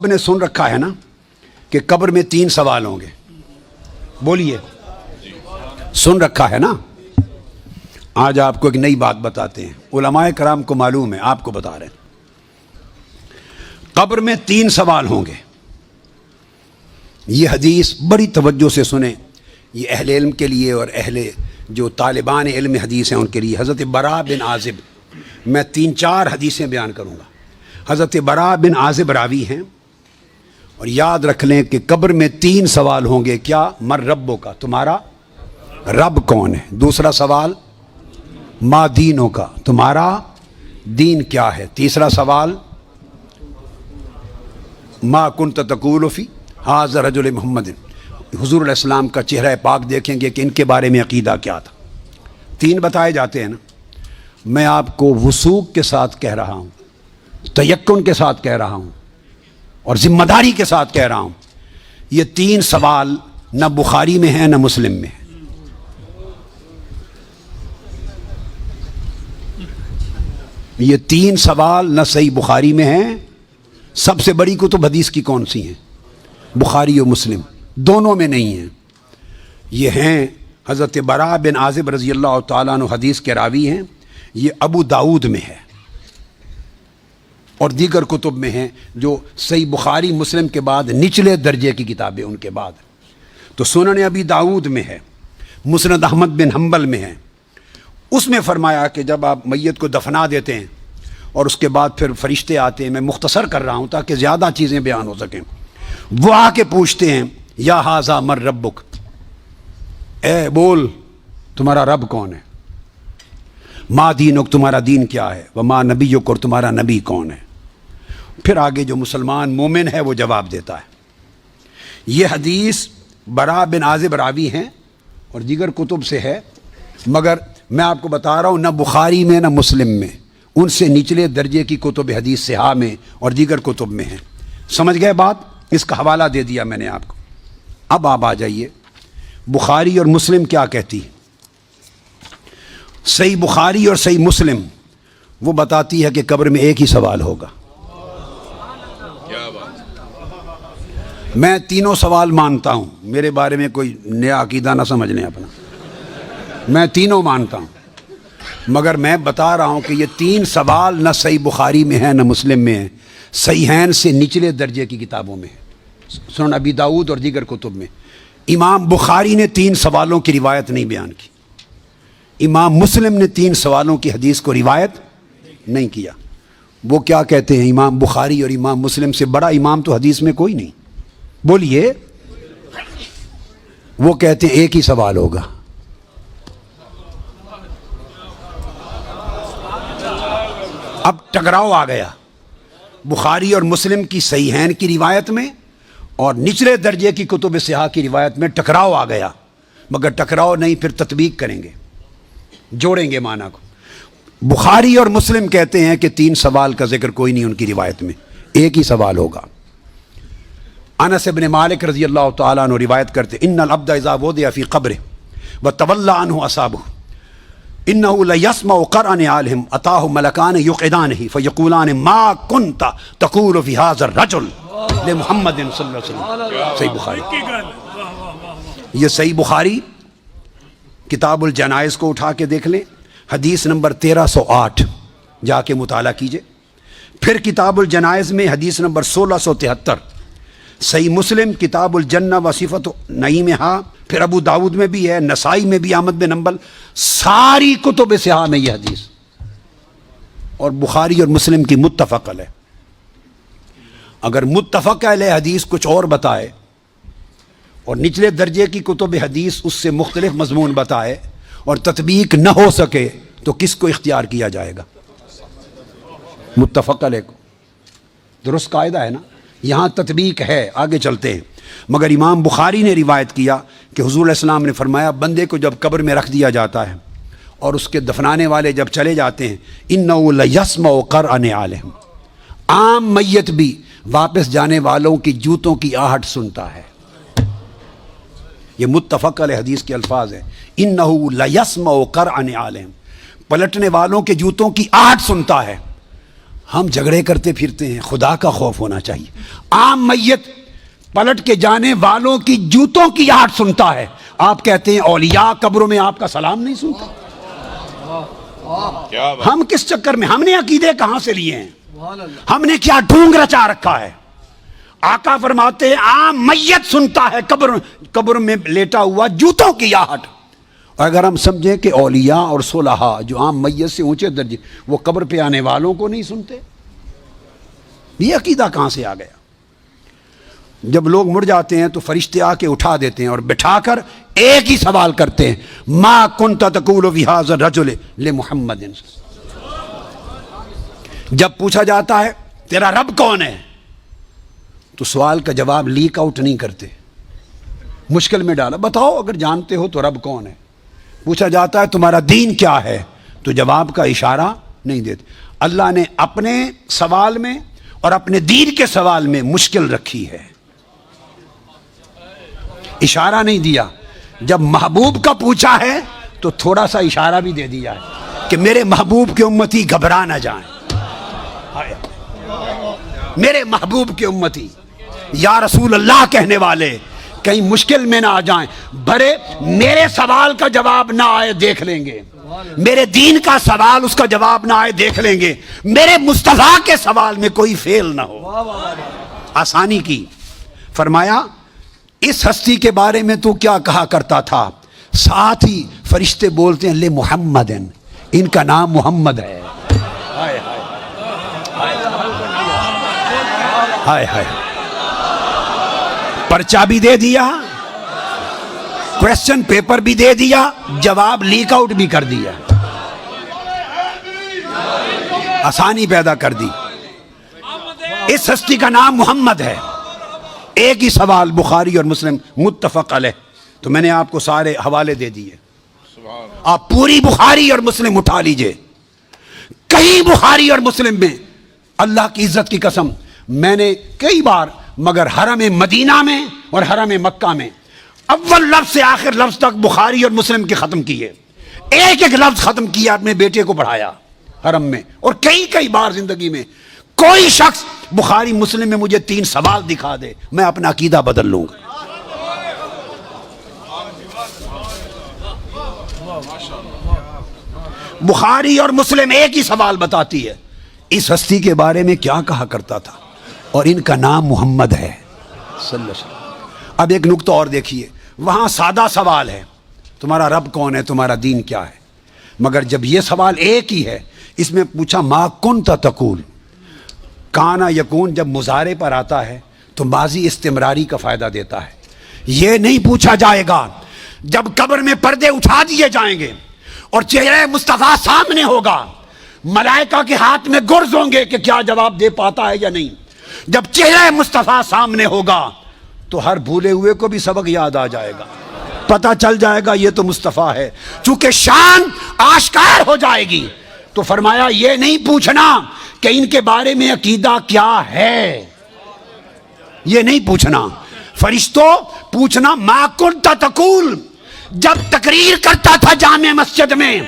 آپ نے سن رکھا ہے نا کہ قبر میں 3 سوال ہوں گے. بولیے, سن رکھا ہے نا. آج آپ کو ایک نئی بات بتاتے ہیں. علماء کرام کو معلوم ہے, آپ کو بتا رہے ہیں. قبر میں 3 سوال ہوں گے. یہ حدیث بڑی توجہ سے سنیں. یہ اہل علم کے لیے اور اہل جو طالبان علم حدیث ہیں ان کے لیے. حضرت براء بن عازب, میں 3-4 حدیثیں بیان کروں گا. حضرت براء بن عازب راوی ہیں, اور یاد رکھ لیں کہ قبر میں 3 سوال ہوں گے. کیا؟ مر ربو کا, تمہارا رب کون ہے. دوسرا سوال ما دینوں کا, تمہارا دین کیا ہے. تیسرا سوال ما کنت تقول فی ھذا رجل محمد, حضور علیہ السلام کا چہرہ پاک دیکھیں گے کہ ان کے بارے میں عقیدہ کیا تھا. 3 بتائے جاتے ہیں نا. میں آپ کو وثوق کے ساتھ کہہ رہا ہوں, تیقن کے ساتھ کہہ رہا ہوں, اور ذمہ داری کے ساتھ کہہ رہا ہوں, یہ 3 سوال نہ بخاری میں ہیں نہ مسلم میں ہیں. یہ 3 سوال نہ صحیح بخاری میں ہیں. سب سے بڑی کتب حدیث کی کون سی ہیں؟ بخاری و مسلم, دونوں میں نہیں ہیں. یہ ہیں حضرت براء بن عازب رضی اللہ تعالیٰ عنہ حدیث کے راوی ہیں. یہ ابو داؤد میں ہے اور دیگر کتب میں ہیں جو صحیح بخاری مسلم کے بعد نچلے درجے کی کتابیں ان کے بعد. تو سنن ابی داؤد میں ہے, مسند احمد بن حنبل میں ہے. اس میں فرمایا کہ جب آپ میت کو دفنا دیتے ہیں اور اس کے بعد پھر فرشتے آتے ہیں, میں مختصر کر رہا ہوں تاکہ زیادہ چیزیں بیان ہو سکیں. وہ آ کے پوچھتے ہیں یا ھذا مر ربک, اے بول تمہارا رب کون ہے. ما دینک, تمہارا دین کیا ہے. وما نبیک, اور تمہارا نبی کون ہے. پھر آگے جو مسلمان مومن ہے وہ جواب دیتا ہے. یہ حدیث براء بن عازب راوی ہیں اور دیگر کتب سے ہے, مگر میں آپ کو بتا رہا ہوں نہ بخاری میں نہ مسلم میں, ان سے نچلے درجے کی کتب حدیث صحاح میں اور دیگر کتب میں ہیں. سمجھ گئے بات؟ اس کا حوالہ دے دیا میں نے آپ کو. اب آپ آ جائیے بخاری اور مسلم کیا کہتی ہے. صحیح بخاری اور صحیح مسلم وہ بتاتی ہے کہ قبر میں ایک ہی سوال ہوگا. میں تینوں سوال مانتا ہوں, میرے بارے میں کوئی نیا عقیدہ نہ سمجھ لیں اپنا. میں تینوں مانتا ہوں, مگر میں بتا رہا ہوں کہ یہ 3 سوال نہ صحیح بخاری میں ہیں نہ مسلم میں ہیں, صحیحین سے نچلے درجے کی کتابوں میں ہیں, سنن ابی داؤد اور دیگر کتب میں. امام بخاری نے 3 سوالوں کی روایت نہیں بیان کی. امام مسلم نے 3 سوالوں کی حدیث کو روایت نہیں کیا. وہ کیا کہتے ہیں, امام بخاری اور امام مسلم سے بڑا امام تو حدیث میں کوئی نہیں. بولیے. وہ کہتے ہیں ایک ہی سوال ہوگا. اب ٹکراؤ آ گیا بخاری اور مسلم کی صحیحین کی روایت میں اور نچلے درجے کی کتب صحاح کی روایت میں. ٹکراؤ آ گیا, مگر ٹکراؤ نہیں, پھر تطبیق کریں گے, جوڑیں گے معنی کو. بخاری اور مسلم کہتے ہیں کہ 3 سوال کا ذکر کوئی نہیں ان کی روایت میں, ایک ہی سوال ہوگا. انس بن مالک رضی اللہ تعالیٰ عنہ روایت کرتے ان العبد اذا وضع فی قبره وتولى عنه اصحابه انه ليسمع قرأ نعالهم اتاه ملکان یقعدانه فیقولان ما كنت تقول في هذا الرجل لمحمد صلی اللہ علیہ وسلم. صحیح بخاری. یہ صحیح بخاری کتاب الجنائز کو اٹھا کے دیکھ لیں, حدیث نمبر 1308 جا کے مطالعہ کیجئے. پھر کتاب الجنائز میں حدیث نمبر 1673. صحیح مسلم کتاب الجنہ و صفت نعیمہا, پھر ابو داود میں بھی ہے, نسائی میں بھی, احمد بن حنبل, ساری کتب صحاح میں یہ حدیث. اور بخاری اور مسلم کی متفق علیہ. اگر متفق علیہ حدیث کچھ اور بتائے اور نچلے درجے کی کتب حدیث اس سے مختلف مضمون بتائے اور تطبیق نہ ہو سکے تو کس کو اختیار کیا جائے گا؟ متفق علیہ کو. درست قاعدہ ہے نا. یہاں تطبیق ہے, آگے چلتے ہیں. مگر امام بخاری نے روایت کیا کہ حضور علیہ السلام نے فرمایا بندے کو جب قبر میں رکھ دیا جاتا ہے اور اس کے دفنانے والے جب چلے جاتے ہیں, اِنَّهُ لَيَسْمَعُ قَرْعَ نِعَالِهِمْ, عام میت بھی واپس جانے والوں کی جوتوں کی آہٹ سنتا ہے. یہ متفق علیہ حدیث کے الفاظ ہیں. اِنَّهُ لَيَسْمَعُ قَرْعَ نِعَالِهِمْ, پلٹنے والوں کے جوتوں کی آہٹ سنتا ہے. ہم جھگڑے کرتے پھرتے ہیں، خدا کا خوف ہونا چاہیے۔ عام میت پلٹ کے جانے والوں کی جوتوں کی آہٹ سنتا ہے، آپ کہتے ہیں اولیاء قبروں میں آپ کا سلام نہیں سنتا۔ ہم کس چکر میں، ہم نے عقیدے کہاں سے لیے ہیں؟ ہم نے کیا ڈھونگ رچا رکھا ہے؟ آقا فرماتے ہیں عام میت سنتا ہے قبر میں لیٹا ہوا جوتوں کی آہٹ۔ اگر ہم سمجھیں کہ اولیاء اور صلحاء جو عام میت سے اونچے درجے، وہ قبر پہ آنے والوں کو نہیں سنتے، یہ عقیدہ کہاں سے آ گیا؟ جب لوگ مڑ جاتے ہیں تو فرشتے آ کے اٹھا دیتے ہیں اور بٹھا کر ایک ہی سوال کرتے ہیں، ما کنت تقول فی ھذا الرجل لمحمد۔ جب پوچھا جاتا ہے تیرا رب کون ہے، تو سوال کا جواب لیک آؤٹ نہیں کرتے، مشکل میں ڈالا، بتاؤ اگر جانتے ہو تو رب کون ہے۔ پوچھا جاتا ہے تمہارا دین کیا ہے، تو جواب کا اشارہ نہیں دیتے۔ اللہ نے اپنے سوال میں اور اپنے دین کے سوال میں مشکل رکھی ہے، اشارہ نہیں دیا۔ جب محبوب کا پوچھا ہے تو تھوڑا سا اشارہ بھی دے دیا ہے کہ میرے محبوب کے امتی گھبرا نہ جائیں، میرے محبوب کے امتی یا رسول اللہ کہنے والے کہیں مشکل میں نہ آ جائیں، بھرے میرے سوال کا جواب نہ آئے دیکھ لیں گے، میرے دین کا سوال اس کا جواب نہ آئے دیکھ لیں گے، میرے مصطفیٰ کے سوال میں کوئی فیل نہ ہو۔ آسانی کی۔ فرمایا اس ہستی کے بارے میں تو کیا کہا کرتا تھا؟ ساتھ ہی فرشتے بولتے ہیں لے محمد، ان کا نام محمد ہے۔ ہائے ہائے ہائے، پرچہ بھی دے دیا، کویسچن پیپر بھی دے دیا، جواب لیک آؤٹ بھی کر دیا، آسانی پیدا کر دی۔ اس ہستی کا نام محمد ہے۔ ایک ہی سوال، بخاری اور مسلم متفق علیہ، تو میں نے آپ کو سارے حوالے دے دیے، آپ پوری بخاری اور مسلم اٹھا لیجئے۔ کئی بخاری اور مسلم میں اللہ کی عزت کی قسم میں نے کئی بار، مگر حرم مدینہ میں اور حرم مکہ میں اول لفظ سے آخر لفظ تک بخاری اور مسلم کے ختم کیے، ایک ایک لفظ ختم کیا، اپنے بیٹے کو پڑھایا حرم میں، اور کئی بار زندگی میں۔ کوئی شخص بخاری مسلم میں مجھے 3 سوال دکھا دے، میں اپنا عقیدہ بدل لوں گا۔ بخاری اور مسلم ایک ہی سوال بتاتی ہے، اس ہستی کے بارے میں کیا کہا کرتا تھا، اور ان کا نام محمد ہے صلی اللہ علیہ وسلم۔ اب ایک نقطہ اور دیکھیے، وہاں سادہ سوال ہے تمہارا رب کون ہے، تمہارا دین کیا ہے، مگر جب یہ سوال ایک ہی ہے، اس میں پوچھا ما کنت تقول، کانا یکون جب مضارع پر آتا ہے تو ماضی استمراری کا فائدہ دیتا ہے۔ یہ نہیں پوچھا جائے گا جب قبر میں پردے اٹھا دیے جائیں گے اور چہرہ مصطفیٰ سامنے ہوگا، ملائکہ کے ہاتھ میں گرز ہوں گے کہ کیا جواب دے پاتا ہے یا نہیں۔ جب چہرہ مصطفیٰ سامنے ہوگا تو ہر بھولے ہوئے کو بھی سبق یاد آ جائے گا، پتہ چل جائے گا یہ تو مصطفیٰ ہے، چونکہ شان آشکار ہو جائے گی۔ تو فرمایا یہ نہیں پوچھنا کہ ان کے بارے میں عقیدہ کیا ہے، یہ نہیں پوچھنا۔ فرشتوں پوچھنا ما کنت تقول، جب تقریر کرتا تھا جامع مسجد میں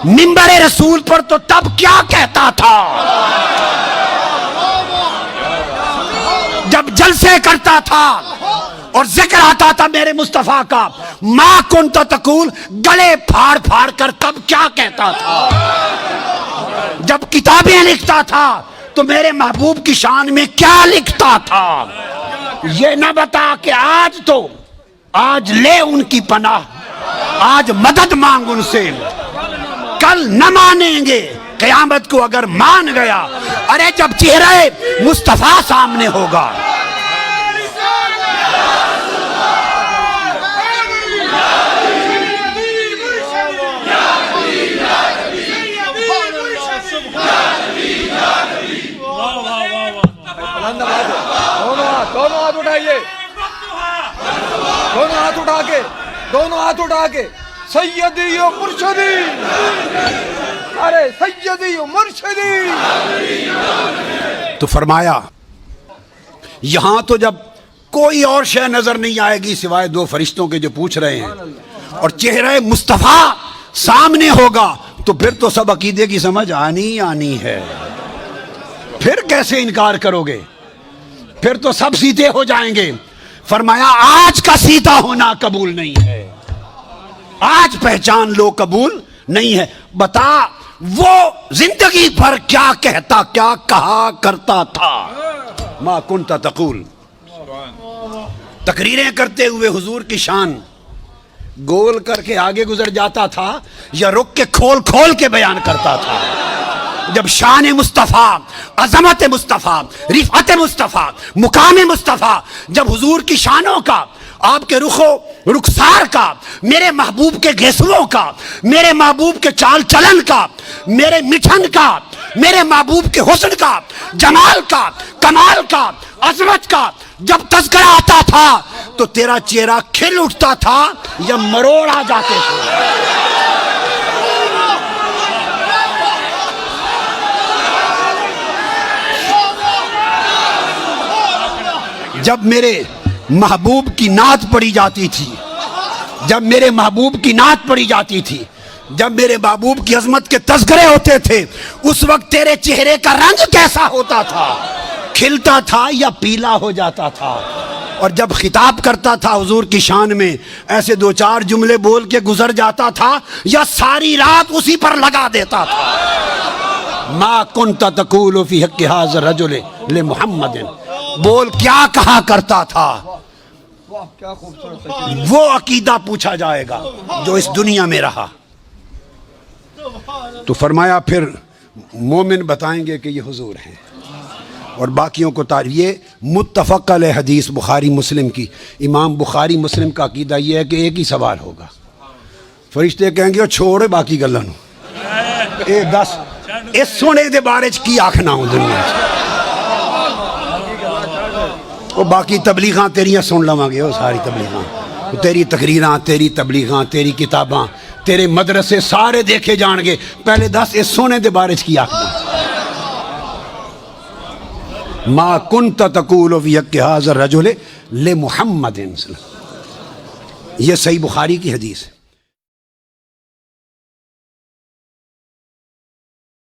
منبر رسول پر تو تب کیا کہتا تھا، جب جلسے کرتا تھا اور ذکر آتا تھا میرے مصطفیٰ کا، ما کنت تقول، گلے پھاڑ پھاڑ کر تب کیا کہتا تھا، جب کتابیں لکھتا تھا تو میرے محبوب کی شان میں کیا لکھتا تھا۔ یہ نہ بتا کہ آج لے ان کی پناہ، آج مدد مانگ ان سے، کل نہ مانیں گے، قیامت کو اگر مان گیا، ارے جب چہرہ مصطفیٰ سامنے ہوگا۔ دونوں ہاتھ اٹھائیے، دونوں ہاتھ اٹھا کے سیدی و مرشدی، ارے سیدی و مرشدی۔ تو فرمایا یہاں تو جب کوئی اور شے نظر نہیں آئے گی سوائے 2 فرشتوں کے جو پوچھ رہے ہیں، اور چہرہ مصطفیٰ سامنے ہوگا، تو پھر تو سب عقیدے کی سمجھ آنی ہے۔ پھر کیسے انکار کرو گے؟ پھر تو سب سیتے ہو جائیں گے۔ فرمایا آج کا سیتا ہونا قبول نہیں ہے، آج پہچان لو قبول نہیں ہے۔ بتا وہ زندگی بھر کیا کہتا، کیا کہا کرتا تھا؟ ما کنت تقول، تقریریں کرتے ہوئے حضور کی شان گول کر کے آگے گزر جاتا تھا یا رک کے کھول کھول کے بیان کرتا تھا؟ جب شان مصطفیٰ، عظمت مصطفیٰ، رفعت مصطفیٰ، مقام مصطفیٰ، جب حضور کی شانوں کا، آپ کے رخ و رخسار کا، میرے محبوب کے گیسووں کا، میرے محبوب کے چال چلن کا، میرے مٹھن کا، میرے محبوب کے حسن کا، جمال کا، کمال کا، عظمت کا جب تذکرہ آتا تھا تو تیرا چہرہ کھل اٹھتا تھا یا مروڑ آ جاتے تھے؟ جب میرے محبوب کی نعت پڑھی جاتی تھی، جب میرے محبوب کی نعت پڑھی جاتی تھی، جب میرے محبوب کی عظمت کے تذکرے ہوتے تھے، اس وقت تیرے چہرے کا رنگ کیسا ہوتا تھا؟ کھلتا تھا یا پیلا ہو جاتا تھا؟ اور جب خطاب کرتا تھا حضور کی شان میں، ایسے دو چار جملے بول کے گزر جاتا تھا یا ساری رات اسی پر لگا دیتا تھا؟ ما کنت تقول فی حق ھذا الرجل لمحمد، بول کیا کہا کرتا تھا؟ واہ کیا خوبصورت، وہ عقیدہ پوچھا جائے گا جو اس دنیا میں رہا۔ تو فرمایا پھر مومن بتائیں گے کہ یہ حضور ہیں، اور باقیوں کو یہ متفق علیہ حدیث بخاری مسلم کی، امام بخاری مسلم کا عقیدہ یہ ہے کہ ایک ہی سوال ہوگا، فرشتے کہیں گے چھوڑے باقی گلاں نوں، اے دس اس سونے دے بارے چ کی آکھنا ہوں دنیا چ، وہ باقی تبلیغاں تیریاں سن لواں گے، وہ ساری تبلیغاں، تیری تقریراں، تیری تبلیغاں، تیری کتاباں، تیرے مدرسے سارے دیکھے جان گے، پہلے دس اس سونے دے بارے چ کی آکھنا؟ ما کنت تقول فی حق ھذا الرجل لمحمد، یہ صحیح بخاری کی حدیث ہے۔